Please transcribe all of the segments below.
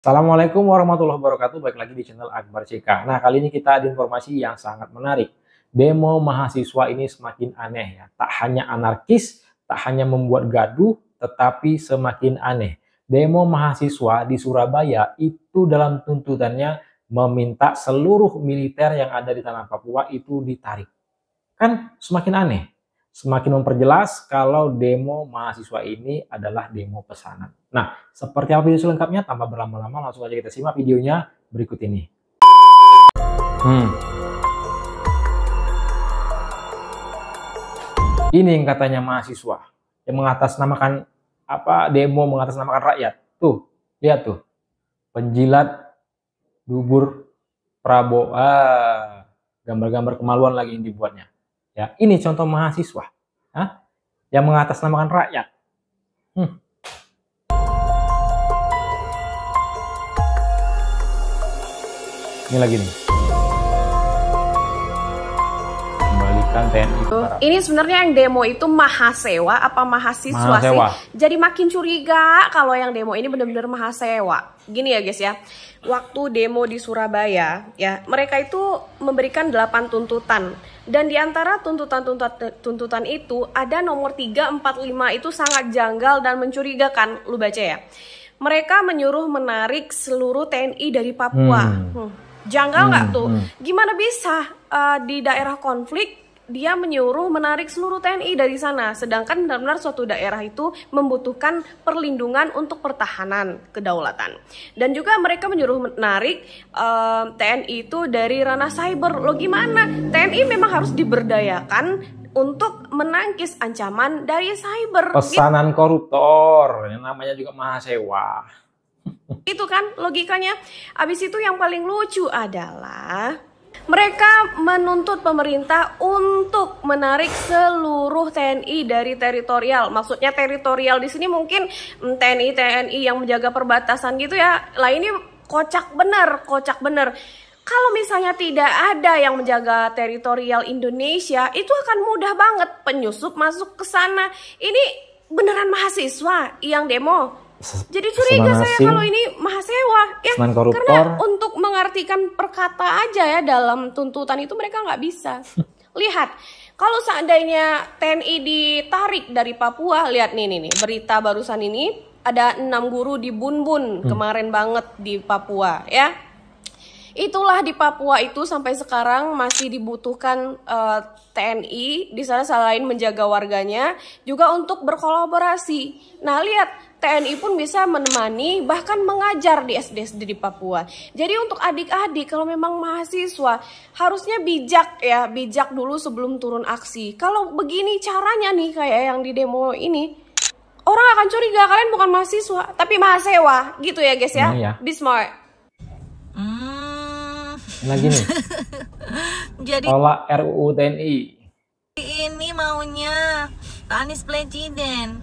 Assalamualaikum warahmatullahi wabarakatuh. Baik lagi di channel Akbar CK. Nah, kali ini kita ada informasi yang sangat menarik. Demo mahasiswa ini semakin aneh ya. Tak hanya anarkis, tak hanya membuat gaduh, tetapi semakin aneh. Demo mahasiswa di Surabaya itu dalam tuntutannya meminta seluruh militer yang ada di tanah Papua itu ditarik. Kan semakin aneh. Semakin memperjelas kalau demo mahasiswa ini adalah demo pesanan. Nah, seperti apa video selengkapnya? Tanpa berlama-lama, langsung aja kita simak videonya berikut ini. Ini yang katanya mahasiswa yang mengatasnamakan demo mengatasnamakan rakyat. Tuh, lihat tuh. Penjilat dubur Prabowo. Gambar-gambar kemaluan lagi yang dibuatnya. Ya, ini contoh mahasiswa yang mengatasnamakan rakyat. Ini lagi nih. Kembalikan TNI ke barat. Ini sebenarnya yang demo itu mahasewa apa mahasiswa sih? Jadi makin curiga kalau yang demo ini benar-benar mahasewa. Gini ya guys ya. Waktu demo di Surabaya ya, mereka itu memberikan 8 tuntutan. Dan di antara tuntutan itu ada nomor 3, 4, 5 itu sangat janggal dan mencurigakan. Lu baca ya. Mereka menyuruh menarik seluruh TNI dari Papua. Janggal nggak tuh? Gimana bisa di daerah konflik dia menyuruh menarik seluruh TNI dari sana, sedangkan benar-benar suatu daerah itu membutuhkan perlindungan untuk pertahanan kedaulatan. Dan juga mereka menyuruh menarik TNI itu dari ranah cyber. Lo gimana? TNI memang harus diberdayakan untuk menangkis ancaman dari cyber. Pesanan koruptor, yang namanya juga mahasiswa. Itu kan logikanya. Abis itu yang paling lucu adalah mereka menuntut pemerintah untuk menarik seluruh TNI dari teritorial. Maksudnya teritorial di sini mungkin TNI yang menjaga perbatasan gitu ya. Lah ini kocak bener. Kalau misalnya tidak ada yang menjaga teritorial Indonesia, itu akan mudah banget penyusup masuk ke sana. Ini beneran mahasiswa yang demo. Jadi curiga saya kalau ini mahasiswa ya, karena untuk mengartikan perkata aja ya dalam tuntutan itu mereka nggak bisa. Lihat, kalau seandainya TNI ditarik dari Papua, lihat nih berita barusan ini ada 6 guru di Bunbun kemarin banget di Papua ya. Itulah di Papua itu sampai sekarang masih dibutuhkan TNI di sana selain menjaga warganya juga untuk berkolaborasi. Nah lihat, TNI pun bisa menemani bahkan mengajar di SD di Papua. Jadi untuk adik-adik kalau memang mahasiswa harusnya bijak dulu sebelum turun aksi. Kalau begini caranya nih kayak yang di demo ini, orang akan curiga kalian bukan mahasiswa tapi mahasiswa gitu ya guys ya. Be smart. Lagi nih. Jadi tolak RUU TNI. Ini maunya Pak Anies presiden.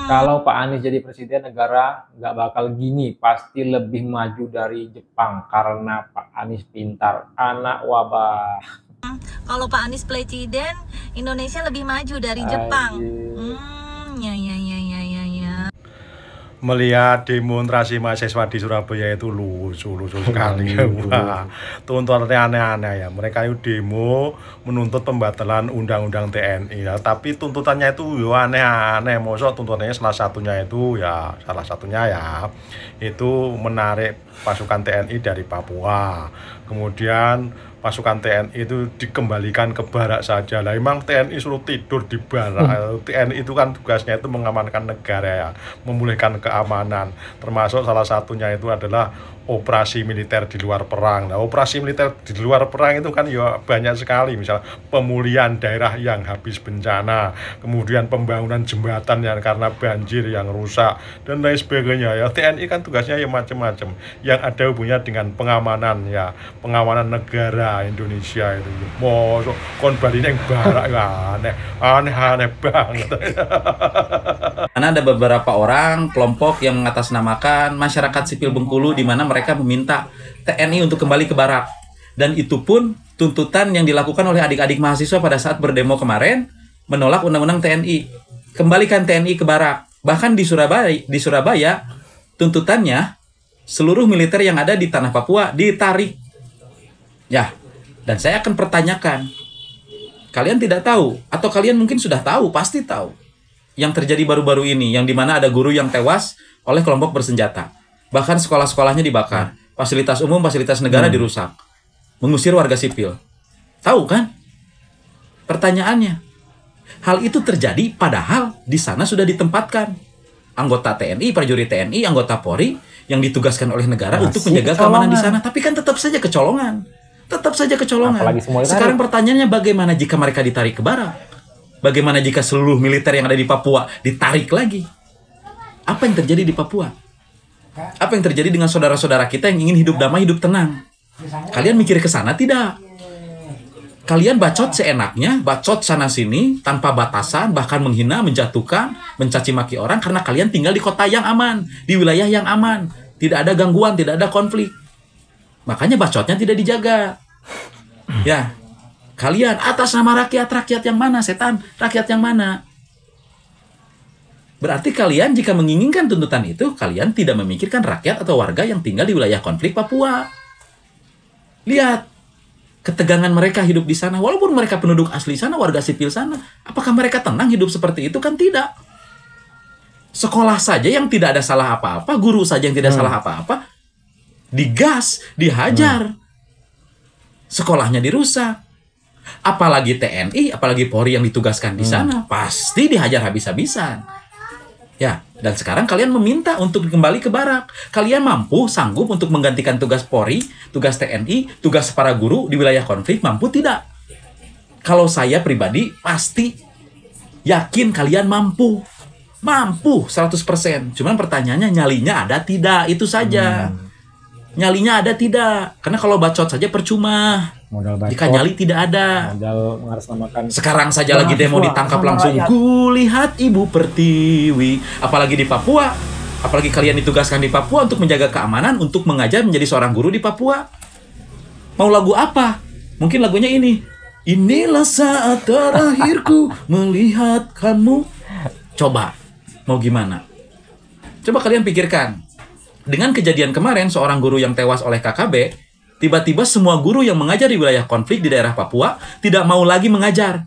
Kalau Pak Anies jadi presiden, negara nggak bakal gini, pasti lebih maju dari Jepang karena Pak Anies pintar, anak wabah. Kalau Pak Anies presiden, Indonesia lebih maju dari Jepang. Ya. Melihat demonstrasi mahasiswa di Surabaya itu lucu sekali. Wah, tuntutannya aneh-aneh ya. Mereka itu demo menuntut pembatalan undang-undang TNI ya. Tapi tuntutannya itu aneh-aneh. Maksudnya tuntutannya salah satunya ya itu menarik pasukan TNI dari Papua. Kemudian pasukan TNI itu dikembalikan ke barak saja. Lah emang TNI suruh tidur di barak. TNI itu kan tugasnya itu mengamankan negara ya, memulihkan keamanan. Termasuk salah satunya itu adalah operasi militer di luar perang. Nah, operasi militer di luar perang itu kan ya banyak sekali, misal pemulihan daerah yang habis bencana, kemudian pembangunan jembatan yang karena banjir yang rusak dan lain sebagainya ya. TNI kan tugasnya ya macam-macam yang ada hubungannya dengan pengamanan ya, pengamanan negara Indonesia itu. Mau kon bali ning barak ya aneh banget. Karena ada beberapa orang kelompok yang mengatasnamakan masyarakat sipil Bengkulu di mana mereka meminta TNI untuk kembali ke barak. Dan itu pun tuntutan yang dilakukan oleh adik-adik mahasiswa pada saat berdemo kemarin menolak undang-undang TNI. Kembalikan TNI ke barak. Bahkan di Surabaya tuntutannya seluruh militer yang ada di tanah Papua ditarik. Ya, dan saya akan pertanyakan, kalian tidak tahu, atau kalian mungkin sudah tahu, pasti tahu, yang terjadi baru-baru ini, yang dimana ada guru yang tewas oleh kelompok bersenjata. Bahkan sekolah-sekolahnya dibakar, fasilitas umum, fasilitas negara dirusak, mengusir warga sipil. Tahu kan? Pertanyaannya, hal itu terjadi padahal di sana sudah ditempatkan anggota TNI, prajurit TNI, anggota Polri yang ditugaskan oleh negara untuk menjaga keamanan di sana. Tapi kan tetap saja kecolongan. Tetap saja kecolongan. Sekarang pertanyaannya, bagaimana jika mereka ditarik ke barat? Bagaimana jika seluruh militer yang ada di Papua ditarik lagi? Apa yang terjadi di Papua? Apa yang terjadi dengan saudara-saudara kita yang ingin hidup damai, hidup tenang? Kalian mikir ke sana tidak? Kalian bacot seenaknya, bacot sana-sini, tanpa batasan, bahkan menghina, menjatuhkan, mencaci maki orang karena kalian tinggal di kota yang aman, di wilayah yang aman. Tidak ada gangguan, tidak ada konflik. Makanya bacotnya tidak dijaga. Ya, kalian atas nama rakyat, rakyat yang mana, setan? Rakyat yang mana? Berarti kalian jika menginginkan tuntutan itu, kalian tidak memikirkan rakyat atau warga yang tinggal di wilayah konflik Papua. Lihat, ketegangan mereka hidup di sana. Walaupun mereka penduduk asli sana, warga sipil sana. Apakah mereka tenang hidup seperti itu? Kan tidak. Sekolah saja yang tidak ada salah apa-apa, guru saja yang tidak salah apa-apa, digas, dihajar. Sekolahnya dirusak. Apalagi TNI, apalagi Polri yang ditugaskan di sana, pasti dihajar habis-habisan. Ya, dan sekarang kalian meminta untuk kembali ke barak. Kalian mampu, sanggup untuk menggantikan tugas Polri, tugas TNI, tugas para guru di wilayah konflik, mampu tidak? Kalau saya pribadi, pasti yakin kalian mampu. Mampu 100%. Cuman pertanyaannya, nyalinya ada tidak? Itu saja. Nyalinya ada tidak? Karena kalau bacot saja percuma. Modal bacot, jika nyali tidak ada. Modal mengatasnamakan. Sekarang saja lagi demo ditangkap langsung. Kulihat Ibu Pertiwi. Apalagi di Papua. Apalagi kalian ditugaskan di Papua untuk menjaga keamanan, untuk mengajar menjadi seorang guru di Papua. Mau lagu apa? Mungkin lagunya ini. Inilah saat terakhirku melihat kamu. Coba. Mau gimana? Coba kalian pikirkan. Dengan kejadian kemarin, seorang guru yang tewas oleh KKB, tiba-tiba semua guru yang mengajar di wilayah konflik di daerah Papua tidak mau lagi mengajar.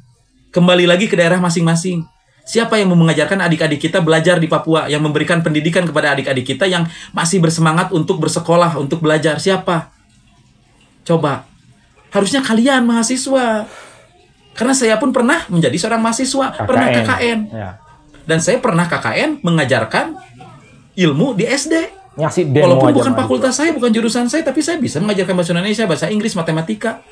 Kembali lagi ke daerah masing-masing. Siapa yang mau mengajarkan adik-adik kita belajar di Papua, yang memberikan pendidikan kepada adik-adik kita yang masih bersemangat untuk bersekolah, untuk belajar? Siapa? Coba. Harusnya kalian mahasiswa. Karena saya pun pernah menjadi seorang mahasiswa, pernah KKN. Ya. Dan saya pernah KKN mengajarkan ilmu di SD. Demo Walaupun bukan fakultas saya, bukan jurusan saya, tapi saya bisa mengajarkan bahasa Indonesia, bahasa Inggris, matematika.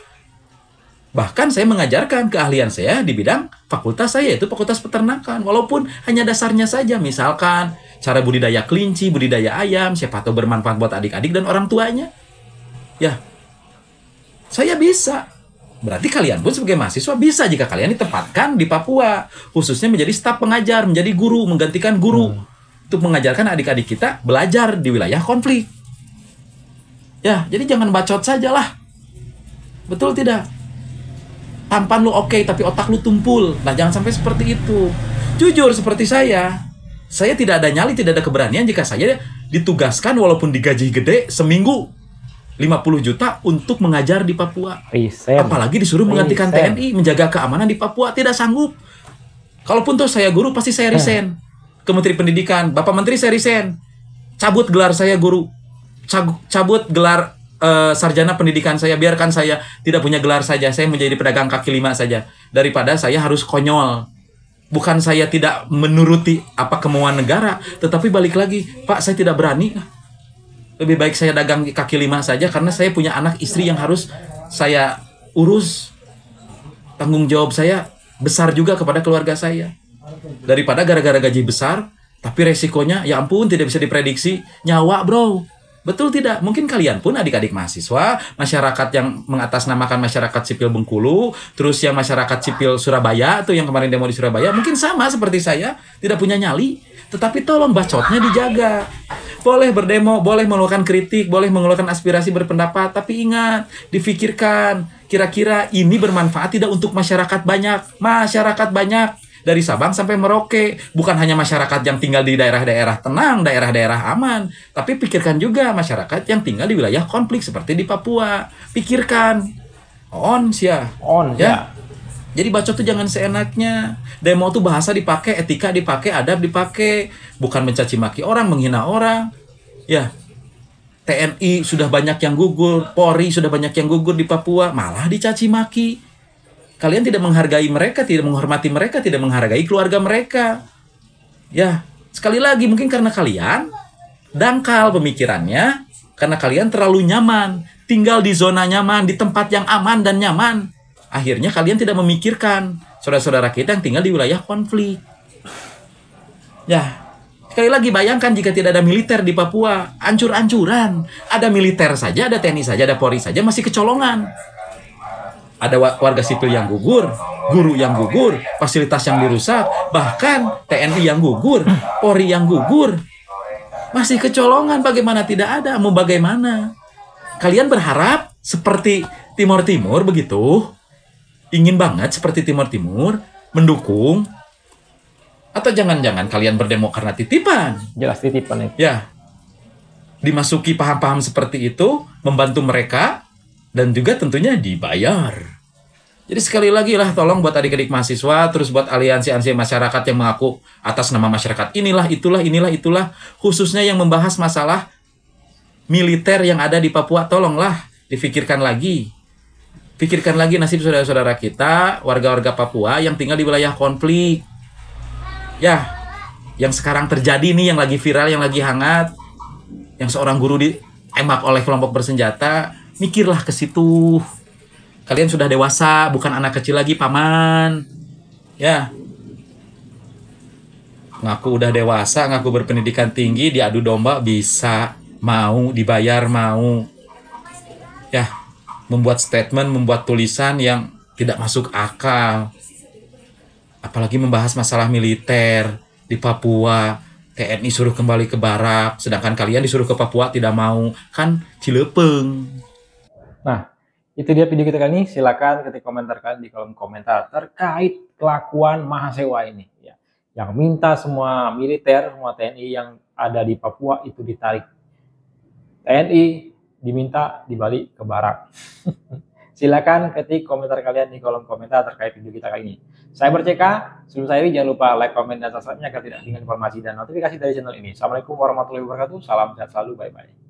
Bahkan saya mengajarkan keahlian saya di bidang fakultas saya, yaitu fakultas peternakan. Walaupun hanya dasarnya saja, misalkan cara budidaya kelinci, budidaya ayam, siapa tahu bermanfaat buat adik-adik dan orang tuanya. Ya, saya bisa. Berarti kalian pun sebagai mahasiswa bisa jika kalian ditempatkan di Papua, khususnya menjadi staf pengajar, menjadi guru, menggantikan guru. Untuk mengajarkan adik-adik kita belajar di wilayah konflik. Ya, jadi jangan bacot saja lah. Betul tidak? Tampan lu oke, tapi otak lu tumpul. Nah, jangan sampai seperti itu. Jujur seperti saya tidak ada nyali, tidak ada keberanian jika saya ditugaskan walaupun digaji gede seminggu 50 juta untuk mengajar di Papua. Apalagi disuruh menggantikan TNI, menjaga keamanan di Papua. Tidak sanggup. Kalaupun tuh saya guru, pasti saya resign ke Menteri Pendidikan. Bapak Menteri, saya resign. Cabut gelar saya guru. Cabut gelar sarjana pendidikan saya. Biarkan saya tidak punya gelar saja. Saya menjadi pedagang kaki lima saja. Daripada saya harus konyol. Bukan saya tidak menuruti apa kemauan negara. Tetapi balik lagi, Pak, saya tidak berani. Lebih baik saya dagang kaki lima saja. Karena saya punya anak istri yang harus saya urus. Tanggung jawab saya besar juga kepada keluarga saya. Daripada gara-gara gaji besar, tapi resikonya, ya ampun, tidak bisa diprediksi. Nyawa, bro. Betul tidak? Mungkin kalian pun adik-adik mahasiswa, masyarakat yang mengatasnamakan masyarakat sipil Bengkulu, terus yang masyarakat sipil Surabaya, atau yang kemarin demo di Surabaya, mungkin sama seperti saya, tidak punya nyali. Tetapi tolong bacotnya dijaga. Boleh berdemo, boleh mengeluarkan kritik, boleh mengeluarkan aspirasi berpendapat, tapi ingat, difikirkan, kira-kira ini bermanfaat tidak untuk masyarakat banyak. Masyarakat banyak. dari Sabang sampai Merauke. Bukan hanya masyarakat yang tinggal di daerah-daerah tenang, daerah-daerah aman, tapi pikirkan juga masyarakat yang tinggal di wilayah konflik seperti di Papua. Pikirkan. On ya. Jadi bacot tuh jangan seenaknya. Demo tuh bahasa dipakai, etika dipakai, adab dipakai, bukan mencaci maki orang, menghina orang. Ya. TNI sudah banyak yang gugur, Polri sudah banyak yang gugur di Papua, malah dicaci maki. Kalian tidak menghargai mereka, tidak menghormati mereka, tidak menghargai keluarga mereka. Ya, sekali lagi mungkin karena kalian dangkal pemikirannya, karena kalian terlalu nyaman, tinggal di zona nyaman, di tempat yang aman dan nyaman. Akhirnya kalian tidak memikirkan saudara-saudara kita yang tinggal di wilayah konflik. Ya, sekali lagi bayangkan jika tidak ada militer di Papua, ancur-ancuran. Ada militer saja, ada TNI saja, ada Polri saja, masih kecolongan. Ada warga sipil yang gugur, guru yang gugur, fasilitas yang dirusak, bahkan TNI yang gugur, Polri yang gugur. Masih kecolongan, bagaimana tidak ada? Mau bagaimana? Kalian berharap seperti Timur Timur begitu? Ingin banget seperti Timur Timur, mendukung? Atau jangan-jangan kalian berdemo karena titipan? Jelas titipan itu. Ya, dimasuki paham-paham seperti itu, membantu mereka, dan juga tentunya dibayar. Jadi sekali lagi lah, tolong buat adik-adik mahasiswa, terus buat aliansi-aliansi masyarakat yang mengaku atas nama masyarakat inilah, itulah, khususnya yang membahas masalah militer yang ada di Papua, tolonglah difikirkan lagi. Pikirkan lagi nasib saudara-saudara kita, warga-warga Papua yang tinggal di wilayah konflik. Ya, yang sekarang terjadi nih, yang lagi viral, yang lagi hangat, yang seorang guru ditembak oleh kelompok bersenjata, mikirlah ke situ. Kalian sudah dewasa, bukan anak kecil lagi, paman. Ya, ngaku udah dewasa, ngaku berpendidikan tinggi, diadu domba bisa, mau dibayar, mau. Ya, membuat statement, membuat tulisan yang tidak masuk akal. Apalagi membahas masalah militer di Papua, TNI suruh kembali ke barak, sedangkan kalian disuruh ke Papua tidak mau, kan cilepeng. Nah, itu dia video kita kali ini. Silakan ketik komentar kalian di kolom komentar terkait kelakuan Mahasewa ini. Ya, yang minta semua militer, semua TNI yang ada di Papua itu ditarik. TNI diminta dibalik ke barak. Silakan ketik komentar kalian di kolom komentar terkait video kita kali ini. Saya Berceka, sebelum saya jangan lupa like, komen, dan subscribe-nya agar tidak ketinggalan informasi dan notifikasi dari channel ini. Assalamualaikum warahmatullahi wabarakatuh. Salam sehat selalu, bye-bye.